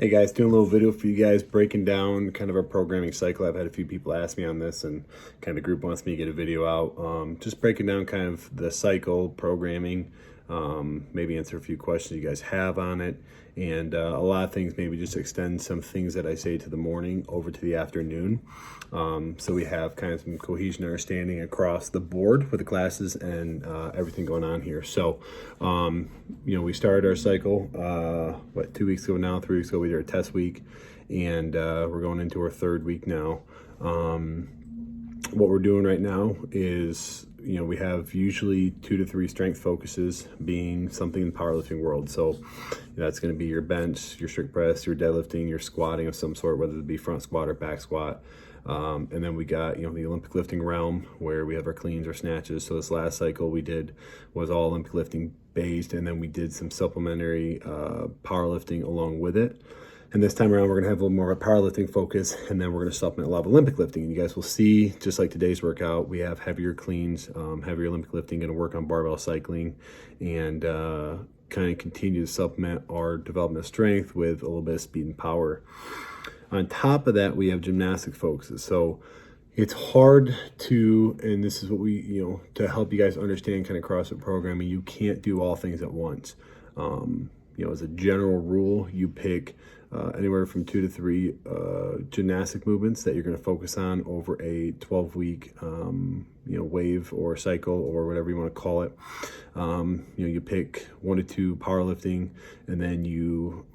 Hey guys, doing a little video for you guys breaking down kind of our programming cycle. I've had a few people ask me on this and kind of group wants me to get a video out. Just breaking down kind of the cycle programming, maybe answer a few questions you guys have on it. And a lot of things, maybe just extend some things that I say to the morning over to the afternoon. So we have kind of some cohesion understanding across the board with the classes and everything going on here. So, we started our cycle, 2 weeks ago now, 3 weeks ago, we did our test week, and we're going into our third week now. What we're doing right now is, we have usually 2 to 3 strength focuses being something in the powerlifting world. So that's going to be your bench, your strict press, your deadlifting, your squatting of some sort, whether it be front squat or back squat. And then we got, the Olympic lifting realm where we have our cleans or snatches. So this last cycle we did was all Olympic lifting based, and then we did some supplementary powerlifting along with it. And this time around, we're going to have a little more of a powerlifting focus, and then we're going to supplement a lot of Olympic lifting. And you guys will see, just like today's workout, we have heavier cleans, heavier Olympic lifting, going to work on barbell cycling, and kind of continue to supplement our development of strength with a little bit of speed and power. On top of that, we have gymnastic focuses. So it's hard to, and this is what we, to help you guys understand kind of CrossFit programming, you can't do all things at once. As a general rule, you pick anywhere from 2 to 3 gymnastic movements that you're going to focus on over a 12-week, wave or cycle or whatever you want to call it. You pick 1 to 2 powerlifting, and then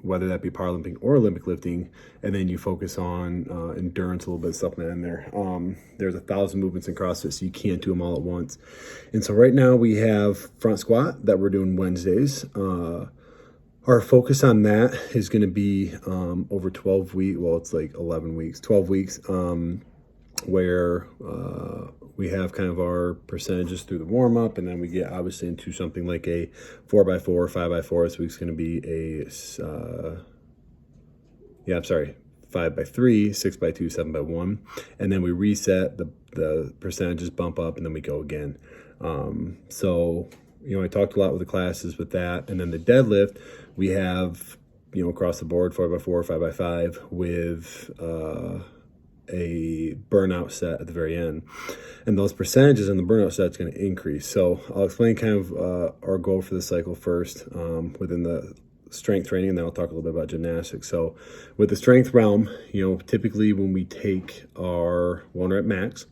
whether that be powerlifting or Olympic lifting, and then you focus on endurance, a little bit of supplement in there. There's 1,000 movements in CrossFit, so you can't do them all at once. And so right now we have front squat that we're doing Wednesdays. Our focus on that is going to be over 12 weeks. Well, it's like 11 weeks, 12 weeks, where we have kind of our percentages through the warm up, and then we get obviously into something like a 4x4 or 5x4. This week's going to be 5x3, 6x2, 7x1, and then we reset the percentages, bump up, and then we go again. I talked a lot with the classes with that, and then the deadlift we have, across the board 4x4, 5x5 with a burnout set at the very end, and those percentages in the burnout set is going to increase. So I'll explain kind of our goal for the cycle first within the strength training, and then I'll talk a little bit about gymnastics. So with the strength realm, typically when we take our 1 rep max,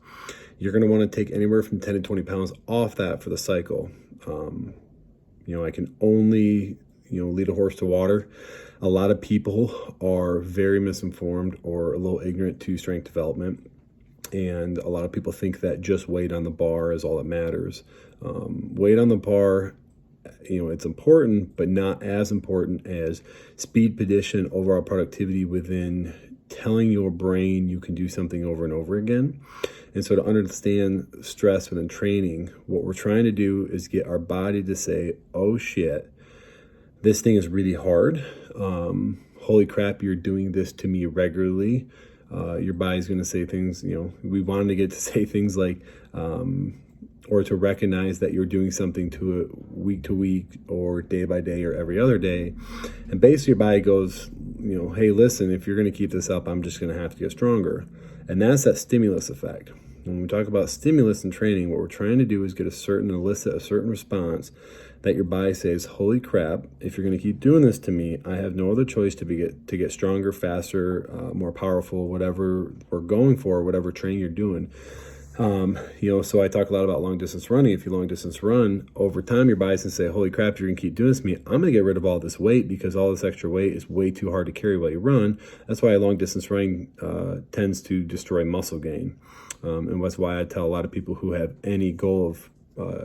you're going to want to take anywhere from 10 to 20 pounds off that for the cycle. I can only lead a horse to water. A lot of people are very misinformed or a little ignorant to strength development, and a lot of people think that just weight on the bar is all that matters. Weight on the bar, it's important, but not as important as speed, position, overall productivity within telling your brain you can do something over and over again. And so to understand stress within training, what we're trying to do is get our body to say, oh shit, this thing is really hard. Holy crap, you're doing this to me regularly. Your body's going to say things, we wanted to get to say things like, or to recognize that you're doing something to it week to week or day by day or every other day. And basically your body goes, hey, listen, if you're going to keep this up, I'm just going to have to get stronger. And that's that stimulus effect. When we talk about stimulus in training, what we're trying to do is elicit a certain response that your body says, holy crap, if you're going to keep doing this to me, I have no other choice to get stronger, faster, more powerful, whatever we're going for, whatever training you're doing. So I talk a lot about long distance running. If you long distance run, over time your body's gonna say, holy crap, you're gonna keep doing this to me. I'm gonna get rid of all this weight because all this extra weight is way too hard to carry while you run. That's why long distance running tends to destroy muscle gain. And that's why I tell a lot of people who have any goal of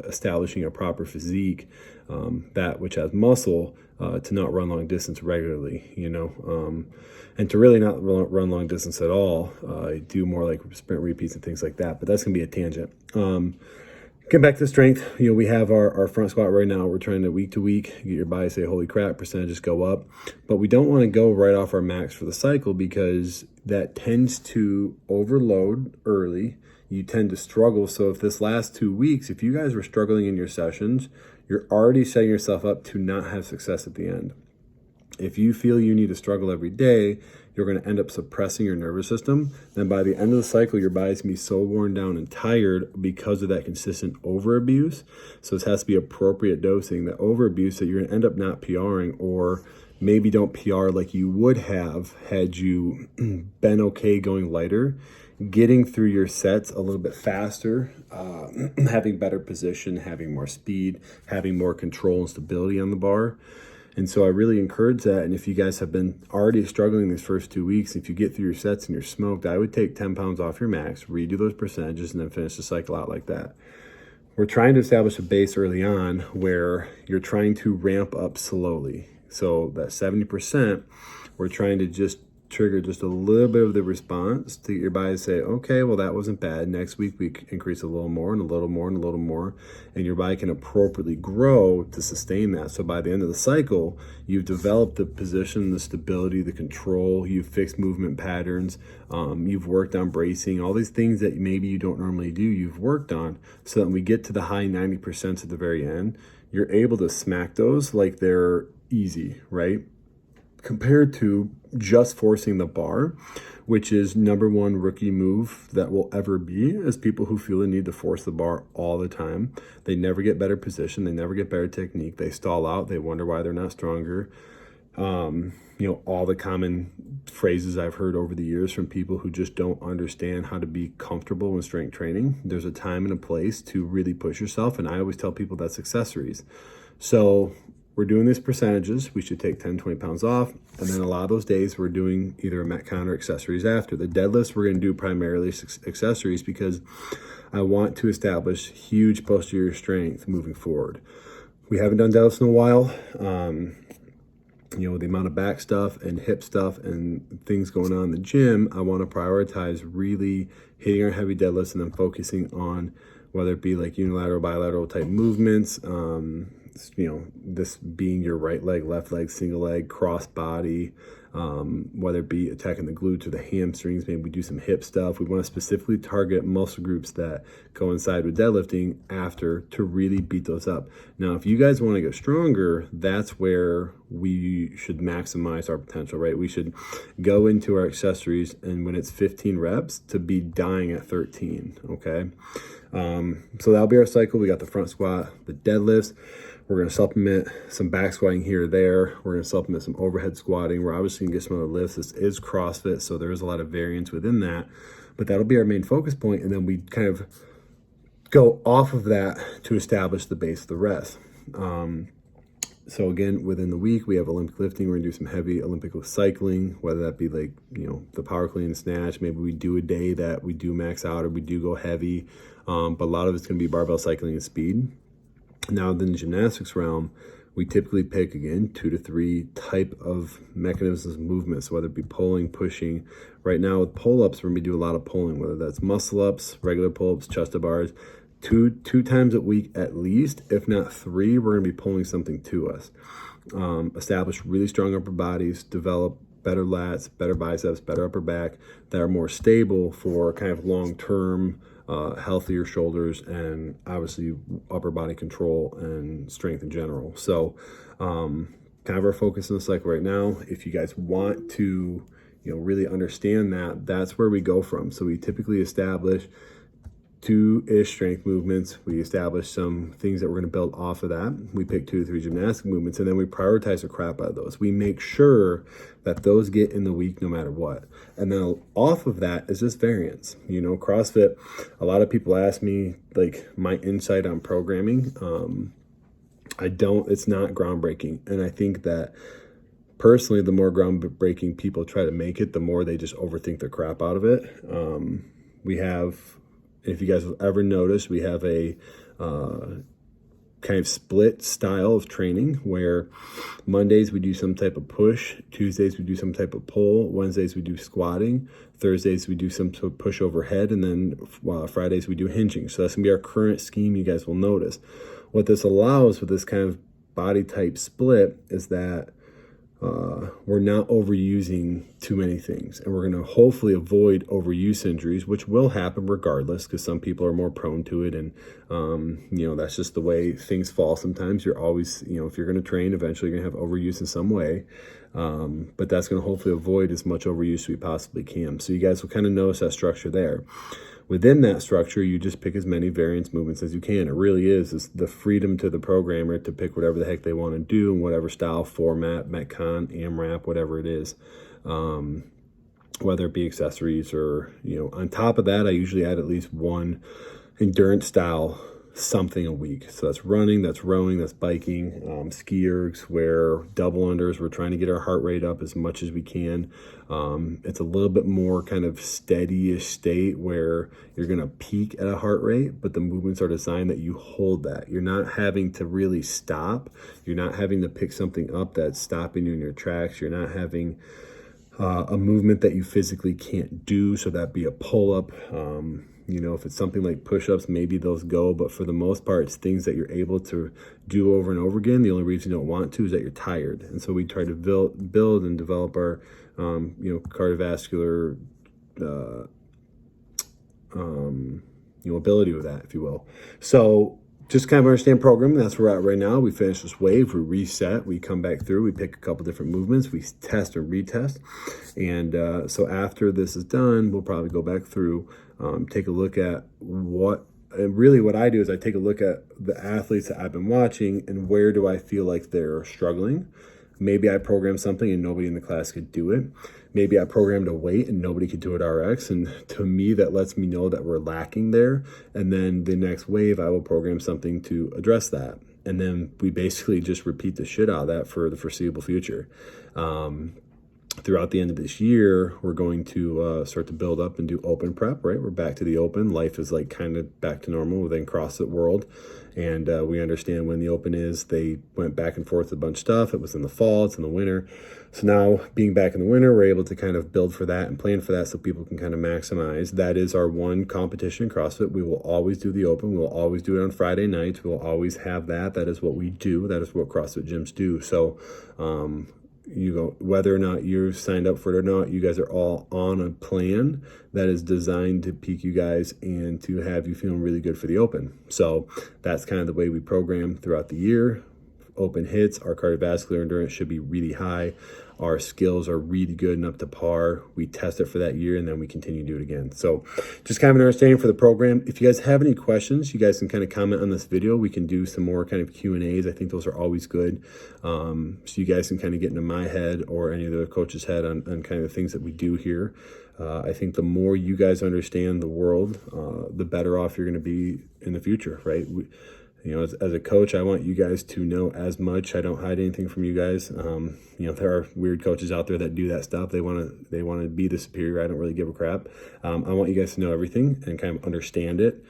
establishing a proper physique, that which has muscle, to not run long distance regularly, and to really not run long distance at all, do more like sprint repeats and things like that. But that's going to be a tangent. Get back to strength. We have our front squat right now. We're trying to week get your body say, holy crap, percentages go up. But we don't want to go right off our max for the cycle because that tends to overload early. You tend to struggle. So if this last 2 weeks, if you guys were struggling in your sessions, you're already setting yourself up to not have success at the end. If you feel you need to struggle every day, you're going to end up suppressing your nervous system. Then by the end of the cycle, your body's going to be so worn down and tired because of that consistent overabuse. So this has to be appropriate dosing. The overabuse that you're going to end up not PRing, or maybe don't PR like you would have had you been okay going lighter, getting through your sets a little bit faster, having better position, having more speed, having more control and stability on the bar. And so I really encourage that. And if you guys have been already struggling these first 2 weeks, if you get through your sets and you're smoked, I would take 10 pounds off your max, redo those percentages, and then finish the cycle out like that. We're trying to establish a base early on where you're trying to ramp up slowly. So that 70%, we're trying to just trigger just a little bit of the response to get your body to say, okay, well, that wasn't bad. Next week, we increase a little more and a little more and a little more, and your body can appropriately grow to sustain that. So by the end of the cycle, you've developed the position, the stability, the control, you've fixed movement patterns, you've worked on bracing, all these things that maybe you don't normally do, you've worked on, so that when we get to the high 90% at the very end, you're able to smack those like they're easy, right? Compared to just forcing the bar, which is number one rookie move that will ever be, is people who feel the need to force the bar all the time. They never get better position. They never get better technique. They stall out. They wonder why they're not stronger. All the common phrases I've heard over the years from people who just don't understand how to be comfortable in strength training. There's a time and a place to really push yourself. And I always tell people that's accessories. So we're doing these percentages. We should take 10, 20 pounds off. And then a lot of those days we're doing either a Metcon or accessories after. The deadlifts, we're going to do primarily accessories because I want to establish huge posterior strength moving forward. We haven't done deadlifts in a while. The amount of back stuff and hip stuff and things going on in the gym, I want to prioritize really hitting our heavy deadlifts and then focusing on whether it be like unilateral, bilateral type movements, this being your right leg, left leg, single leg, cross body, whether it be attacking the glutes or the hamstrings. Maybe we do some hip stuff. We want to specifically target muscle groups that coincide with deadlifting after to really beat those up. Now, if you guys want to get stronger, that's where we should maximize our potential, right? We should go into our accessories, and when it's 15 reps, to be dying at 13, okay? So that'll be our cycle. We got the front squat, the deadlifts. We're going to supplement some back squatting here or there. We're going to supplement some overhead squatting. We're obviously going to get some other lifts. This is CrossFit, so there is a lot of variance within that. But that'll be our main focus point, and then we kind of go off of that to establish the base of the rest. So again, within the week, we have Olympic lifting. We're going to do some heavy Olympic cycling, whether that be like, the power clean and snatch. Maybe we do a day that we do max out or we do go heavy. But a lot of it's going to be barbell cycling and speed. Now, in the gymnastics realm, we typically pick, again, 2 to 3 type of mechanisms of movement. So whether it be pulling, pushing. Right now with pull-ups, we're going to do a lot of pulling, whether that's muscle-ups, regular pull-ups, chest-to-bars. Two times a week at least, if not 3, we're going to be pulling something to us. Establish really strong upper bodies, develop better lats, better biceps, better upper back that are more stable for kind of long-term healthier shoulders and obviously upper body control and strength in general. So kind of our focus in the cycle right now. If you guys want to really understand that, that's where we go from. So we typically establish 2-ish strength movements. We establish some things that we're going to build off of that. We pick 2 to 3 gymnastic movements, and then we prioritize the crap out of those. We make sure that those get in the week no matter what. And then off of that is just variance. CrossFit, a lot of people ask me like my insight on programming. It's not groundbreaking. And I think that personally, the more groundbreaking people try to make it, the more they just overthink the crap out of it. We have, if you guys have ever noticed, we have a kind of split style of training where Mondays we do some type of push, Tuesdays we do some type of pull, Wednesdays we do squatting, Thursdays we do some sort of push overhead, and then Fridays we do hinging. So that's going to be our current scheme. You guys will notice. What this allows with this kind of body type split is that we're not overusing too many things, and we're going to hopefully avoid overuse injuries, which will happen regardless, because some people are more prone to it. And that's just the way things fall. Sometimes you're always, if you're going to train, eventually you're going to have overuse in some way. But that's going to hopefully avoid as much overuse as we possibly can. So you guys will kind of notice that structure there. Within that structure, you just pick as many variance movements as you can. It really is the freedom to the programmer to pick whatever the heck they want to do in whatever style, format, Metcon, AMRAP, whatever it is. Whether it be accessories or, on top of that, I usually add at least one endurance style something a week. So that's running, that's rowing, that's biking, ski ergs, where double unders, we're trying to get our heart rate up as much as we can. It's a little bit more kind of steady-ish state where you're going to peak at a heart rate, but the movements are designed that you hold that. You're not having to really stop. You're not having to pick something up that's stopping you in your tracks. You're not having a movement that you physically can't do. So that'd be a pull-up. If it's something like push-ups, maybe those go, but for the most part, it's things that you're able to do over and over again. The only reason you don't want to is that you're tired. And so we try to build and develop our, cardiovascular, ability with that, if you will. So just kind of understand programming. That's where we're at right now. We finish this wave, we reset, we come back through, we pick a couple different movements, we test and retest. And so after this is done, we'll probably go back through, take a look at what I do is I take a look at the athletes that I've been watching and where do I feel like they're struggling. Maybe I programmed something and nobody in the class could do it. Maybe I programmed a weight and nobody could do it RX. And to me, that lets me know that we're lacking there. And then the next wave, I will program something to address that. And then we basically just repeat the shit out of that for the foreseeable future. Throughout the end of this year, we're going to start to build up and do open prep, right? We're back to the open. Life is like kind of back to normal within CrossFit world. And we understand when the open is. They went back and forth a bunch of stuff. It was in the fall, it's in the winter. So now being back in the winter, we're able to kind of build for that and plan for that so people can kind of maximize. That is our one competition in CrossFit. We will always do the open. We will always do it on Friday nights. We will always have that. That is what we do. That is what CrossFit gyms do. So, whether or not you're signed up for it or not, you guys are all on a plan that is designed to peak you guys and to have you feeling really good for the open. So that's kind of the way we program throughout the year. Open hits, our cardiovascular endurance should be really high. Our skills are really good and up to par. We test it for that year and then we continue to do it again. So just kind of an understanding for the program. If you guys have any questions, you guys can kind of comment on this video. We can do some more kind of Q&As. I think those are always good. So you guys can kind of get into my head or any of the coach's head on kind of the things that we do here. I think the more you guys understand the world, the better off you're going to be in the future, right? As a coach, I want you guys to know as much. I don't hide anything from you guys. There are weird coaches out there that do that stuff. They want to be the superior. I don't really give a crap. I want you guys to know everything and kind of understand it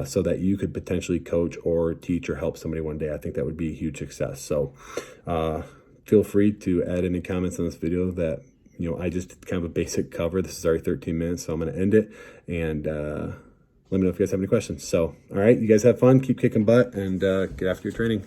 so that you could potentially coach or teach or help somebody one day. I think that would be a huge success. So feel free to add any comments on this video that, I just did kind of a basic cover. This is already 13 minutes, so I'm going to end it. And let me know if you guys have any questions. So, all right, you guys have fun, keep kicking butt, and get after your training.